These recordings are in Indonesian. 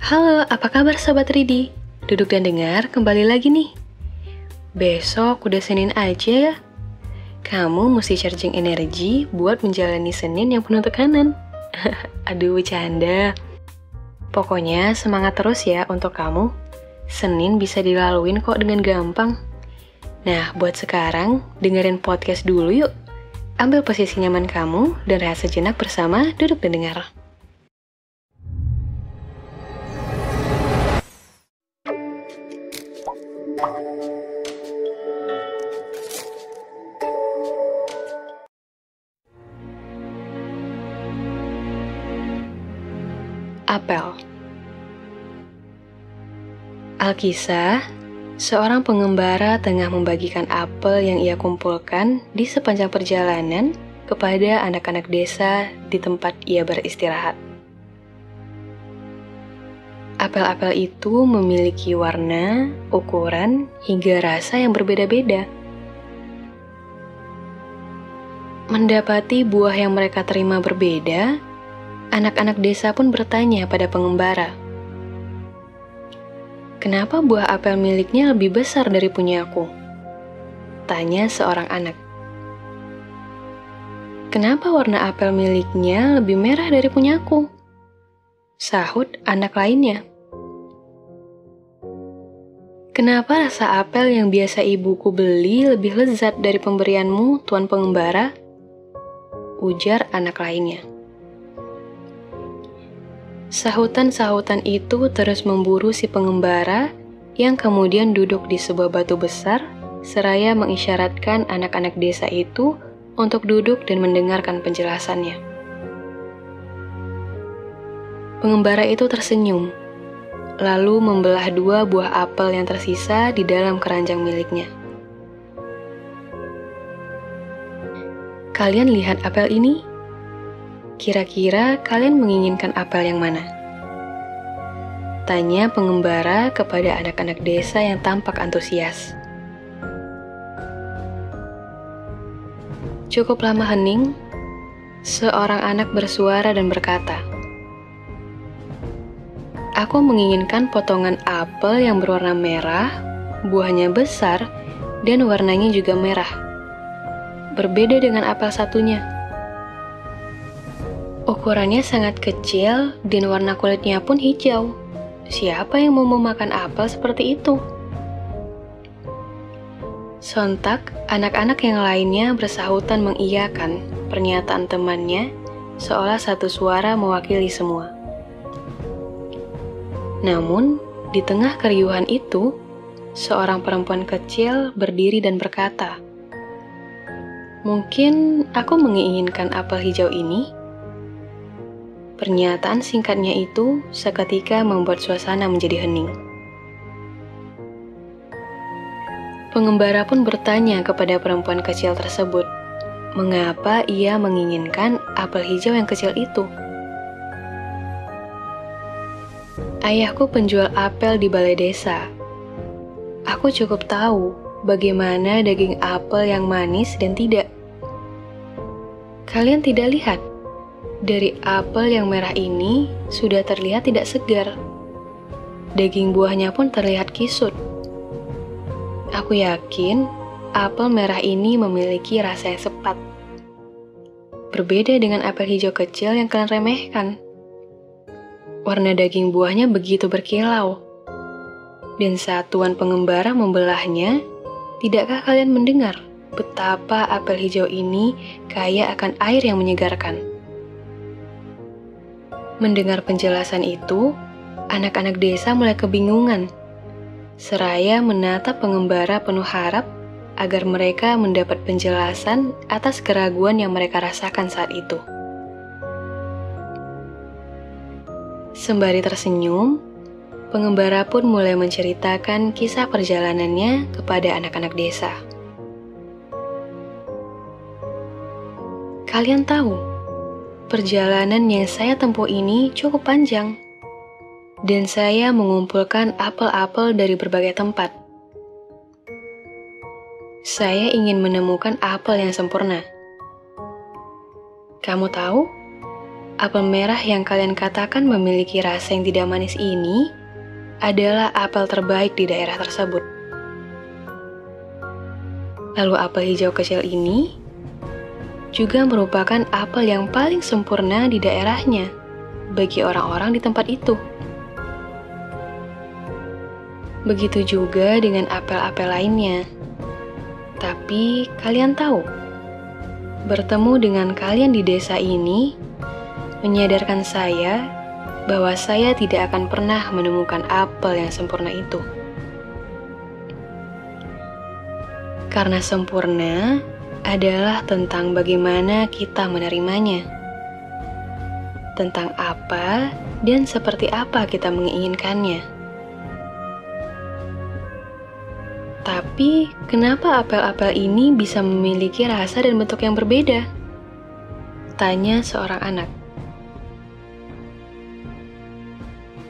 Halo, apa kabar Sobat Ridi? Duduk dan dengar kembali lagi nih. Besok udah Senin aja ya. Kamu mesti charging energi buat menjalani Senin yang penuh tekanan. Aduh, bercanda. Pokoknya semangat terus ya untuk kamu. Senin bisa dilaluin kok dengan gampang. Nah, buat sekarang, dengerin podcast dulu yuk. Ambil posisi nyaman kamu dan rehat sejenak bersama Duduk dan Dengar. Apel. Alkisah, seorang pengembara tengah membagikan apel yang ia kumpulkan di sepanjang perjalanan kepada anak-anak desa di tempat ia beristirahat. Apel-apel itu memiliki warna, ukuran, hingga rasa yang berbeda-beda. Mendapati buah yang mereka terima berbeda, anak-anak desa pun bertanya pada pengembara, "Kenapa buah apel miliknya lebih besar dari punyaku?" Tanya seorang anak. "Kenapa warna apel miliknya lebih merah dari punyaku?" Sahut anak lainnya. "Kenapa rasa apel yang biasa ibuku beli lebih lezat dari pemberianmu, Tuan Pengembara?" Ujar anak lainnya. Sahutan-sahutan itu terus memburu si pengembara yang kemudian duduk di sebuah batu besar seraya mengisyaratkan anak-anak desa itu untuk duduk dan mendengarkan penjelasannya. Pengembara itu tersenyum, lalu membelah dua buah apel yang tersisa di dalam keranjang miliknya. "Kalian lihat apel ini? Kira-kira kalian menginginkan apel yang mana?" Tanya pengembara kepada anak-anak desa yang tampak antusias. Cukup lama hening, seorang anak bersuara dan berkata, "Aku menginginkan potongan apel yang berwarna merah, buahnya besar, dan warnanya juga merah. Berbeda dengan apel satunya. Ukurannya sangat kecil dan warna kulitnya pun hijau. Siapa yang mau memakan apel seperti itu?" Sontak, anak-anak yang lainnya bersahutan mengiyakan pernyataan temannya, seolah satu suara mewakili semua. Namun, di tengah keriuhan itu, seorang perempuan kecil berdiri dan berkata, "Mungkin aku menginginkan apel hijau ini." Pernyataan singkatnya itu seketika membuat suasana menjadi hening. Pengembara pun bertanya kepada perempuan kecil tersebut, mengapa ia menginginkan apel hijau yang kecil itu. "Ayahku penjual apel di balai desa. Aku cukup tahu bagaimana daging apel yang manis dan tidak. Kalian tidak lihat? Dari apel yang merah ini sudah terlihat tidak segar. Daging buahnya pun terlihat kisut. Aku yakin apel merah ini memiliki rasa yang sepat. Berbeda dengan apel hijau kecil yang kalian remehkan. Warna daging buahnya begitu berkilau. Dan saat Tuan Pengembara membelahnya, tidakkah kalian mendengar betapa apel hijau ini kaya akan air yang menyegarkan?" Mendengar penjelasan itu, anak-anak desa mulai kebingungan, seraya menatap pengembara penuh harap agar mereka mendapat penjelasan atas keraguan yang mereka rasakan saat itu. Sembari tersenyum, pengembara pun mulai menceritakan kisah perjalanannya kepada anak-anak desa. "Kalian tahu, perjalanan yang saya tempuh ini cukup panjang, dan saya mengumpulkan apel-apel dari berbagai tempat. Saya ingin menemukan apel yang sempurna. Kamu tahu, apel merah yang kalian katakan memiliki rasa yang tidak manis ini adalah apel terbaik di daerah tersebut. Lalu apel hijau kecil ini juga merupakan apel yang paling sempurna di daerahnya bagi orang-orang di tempat itu. Begitu juga dengan apel-apel lainnya. Tapi kalian tahu, bertemu dengan kalian di desa ini menyadarkan saya bahwa saya tidak akan pernah menemukan apel yang sempurna itu. Karena sempurna adalah tentang bagaimana kita menerimanya, tentang apa dan seperti apa kita menginginkannya. Tapi, kenapa apel-apel ini bisa memiliki rasa dan bentuk yang berbeda? Tanya seorang anak.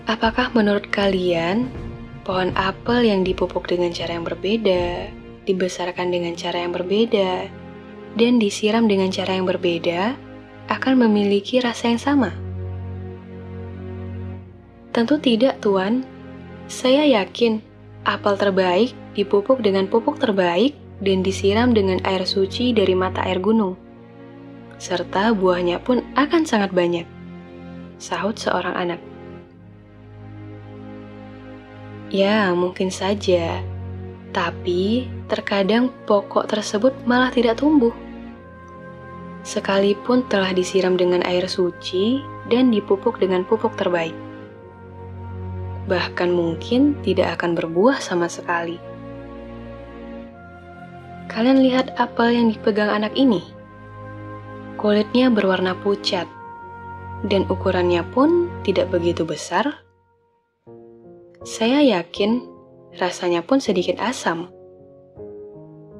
Apakah menurut kalian, pohon apel yang dipupuk dengan cara yang berbeda, dibesarkan dengan cara yang berbeda, dan disiram dengan cara yang berbeda, akan memiliki rasa yang sama? Tentu tidak, Tuan. Saya yakin apel terbaik dipupuk dengan pupuk terbaik dan disiram dengan air suci dari mata air gunung. Serta buahnya pun akan sangat banyak, sahut seorang anak. Ya, mungkin saja. Tapi, terkadang pokok tersebut malah tidak tumbuh. Sekalipun telah disiram dengan air suci dan dipupuk dengan pupuk terbaik. Bahkan mungkin tidak akan berbuah sama sekali. Kalian lihat apel yang dipegang anak ini? Kulitnya berwarna pucat, dan ukurannya pun tidak begitu besar. Saya yakin rasanya pun sedikit asam.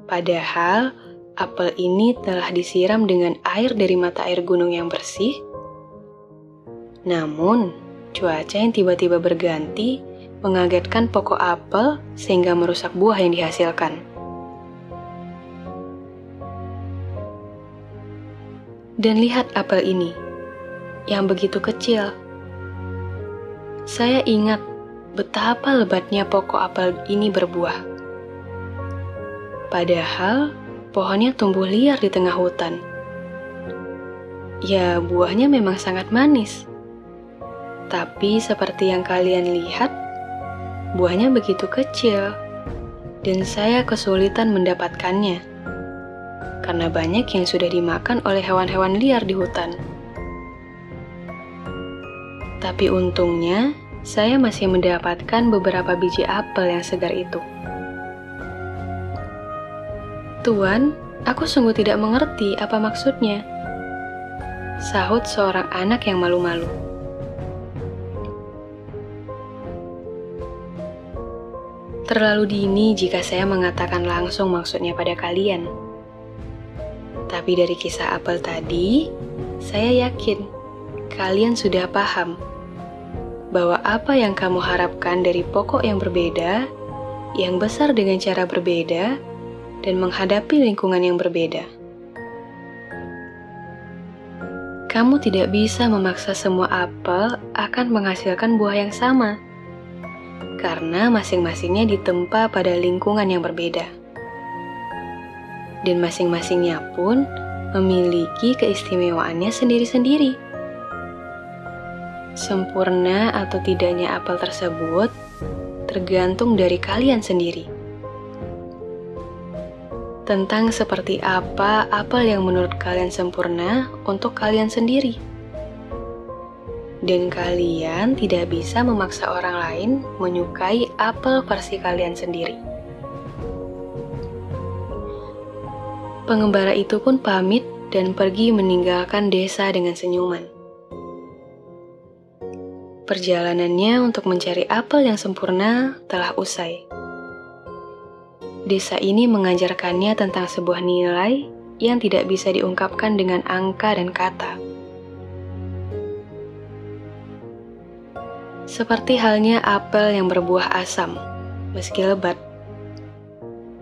Padahal, apel ini telah disiram dengan air dari mata air gunung yang bersih. Namun, cuaca yang tiba-tiba berganti mengagetkan pokok apel sehingga merusak buah yang dihasilkan. Dan lihat apel ini, yang begitu kecil. Saya ingat betapa lebatnya pokok apel ini berbuah. Padahal, pohonnya tumbuh liar di tengah hutan. Ya, buahnya memang sangat manis. Tapi seperti yang kalian lihat, buahnya begitu kecil, dan saya kesulitan mendapatkannya. Karena banyak yang sudah dimakan oleh hewan-hewan liar di hutan. Tapi untungnya, saya masih mendapatkan beberapa biji apel yang segar itu. Tuan, aku sungguh tidak mengerti apa maksudnya, sahut seorang anak yang malu-malu. Terlalu dini jika saya mengatakan langsung maksudnya pada kalian. Tapi dari kisah apel tadi, saya yakin kalian sudah paham bahwa apa yang kamu harapkan dari pokok yang berbeda, yang besar dengan cara berbeda, dan menghadapi lingkungan yang berbeda. Kamu tidak bisa memaksa semua apel akan menghasilkan buah yang sama, karena masing-masingnya ditempa pada lingkungan yang berbeda. Dan masing-masingnya pun memiliki keistimewaannya sendiri-sendiri. Sempurna atau tidaknya apel tersebut tergantung dari kalian sendiri. Tentang seperti apa apel yang menurut kalian sempurna untuk kalian sendiri. Dan kalian tidak bisa memaksa orang lain menyukai apel versi kalian sendiri. Pengembara itu pun pamit dan pergi meninggalkan desa dengan senyuman. Perjalanannya untuk mencari apel yang sempurna telah usai. Desa ini mengajarkannya tentang sebuah nilai yang tidak bisa diungkapkan dengan angka dan kata. Seperti halnya apel yang berbuah asam, meski lebat.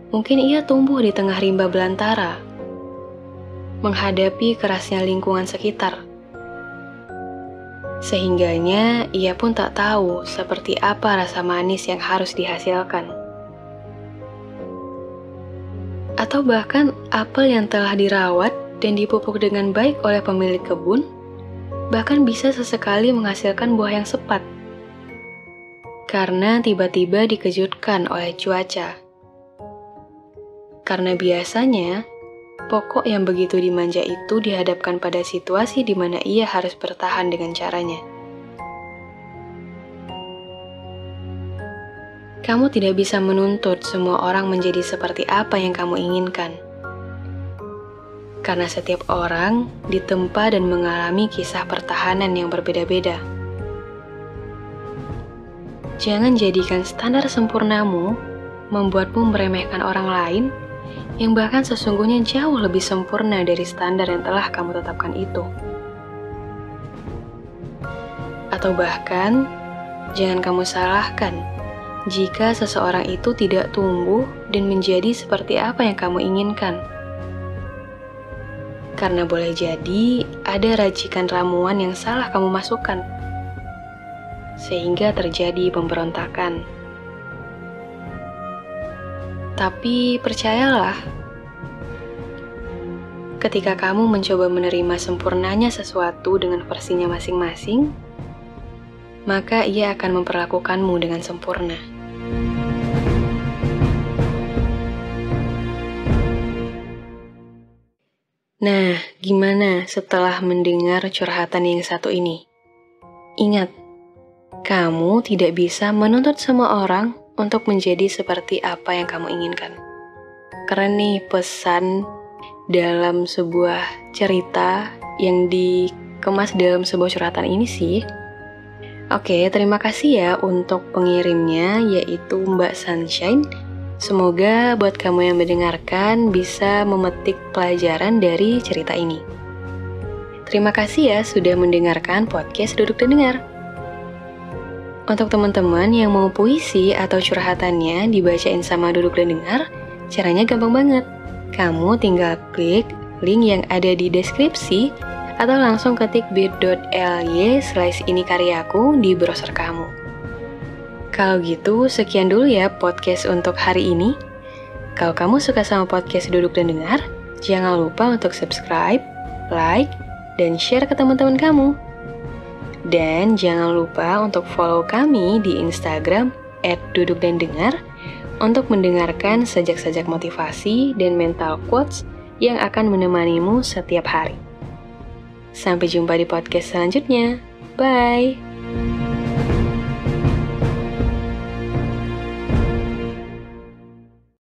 Mungkin ia tumbuh di tengah rimba belantara, menghadapi kerasnya lingkungan sekitar. Sehingganya ia pun tak tahu seperti apa rasa manis yang harus dihasilkan. Atau bahkan apel yang telah dirawat dan dipupuk dengan baik oleh pemilik kebun, bahkan bisa sesekali menghasilkan buah yang sepat. Karena tiba-tiba dikejutkan oleh cuaca. Karena biasanya, pokok yang begitu dimanja itu dihadapkan pada situasi di mana ia harus bertahan dengan caranya. Kamu tidak bisa menuntut semua orang menjadi seperti apa yang kamu inginkan. Karena setiap orang ditempa dan mengalami kisah pertahanan yang berbeda-beda. Jangan jadikan standar sempurnamu membuatmu meremehkan orang lain yang bahkan sesungguhnya jauh lebih sempurna dari standar yang telah kamu tetapkan itu. Atau bahkan, jangan kamu salahkan jika seseorang itu tidak tumbuh dan menjadi seperti apa yang kamu inginkan. Karena boleh jadi ada racikan ramuan yang salah kamu masukkan, sehingga terjadi pemberontakan. Tapi percayalah, ketika kamu mencoba menerima sempurnanya sesuatu dengan versinya masing-masing, maka ia akan memperlakukanmu dengan sempurna. Nah, gimana setelah mendengar curhatan yang satu ini? Ingat, kamu tidak bisa menuntut semua orang untuk menjadi seperti apa yang kamu inginkan. Keren nih pesan dalam sebuah cerita yang dikemas dalam sebuah curhatan ini sih. Oke, terima kasih ya untuk pengirimnya, yaitu Mbak Sunshine. Semoga buat kamu yang mendengarkan bisa memetik pelajaran dari cerita ini. Terima kasih ya sudah mendengarkan podcast Duduk dan Dengar. Untuk teman-teman yang mau puisi atau curhatannya dibacain sama Duduk dan Dengar, caranya gampang banget. Kamu tinggal klik link yang ada di deskripsi atau langsung ketik bit.ly/inikaryaku di browser kamu. Kalau gitu, sekian dulu ya podcast untuk hari ini. Kalau kamu suka sama podcast Duduk dan Dengar, jangan lupa untuk subscribe, like, dan share ke teman-teman kamu. Dan jangan lupa untuk follow kami di Instagram @dudukdandengar untuk mendengarkan sajak-sajak motivasi dan mental quotes yang akan menemanimu setiap hari. Sampai jumpa di podcast selanjutnya. Bye!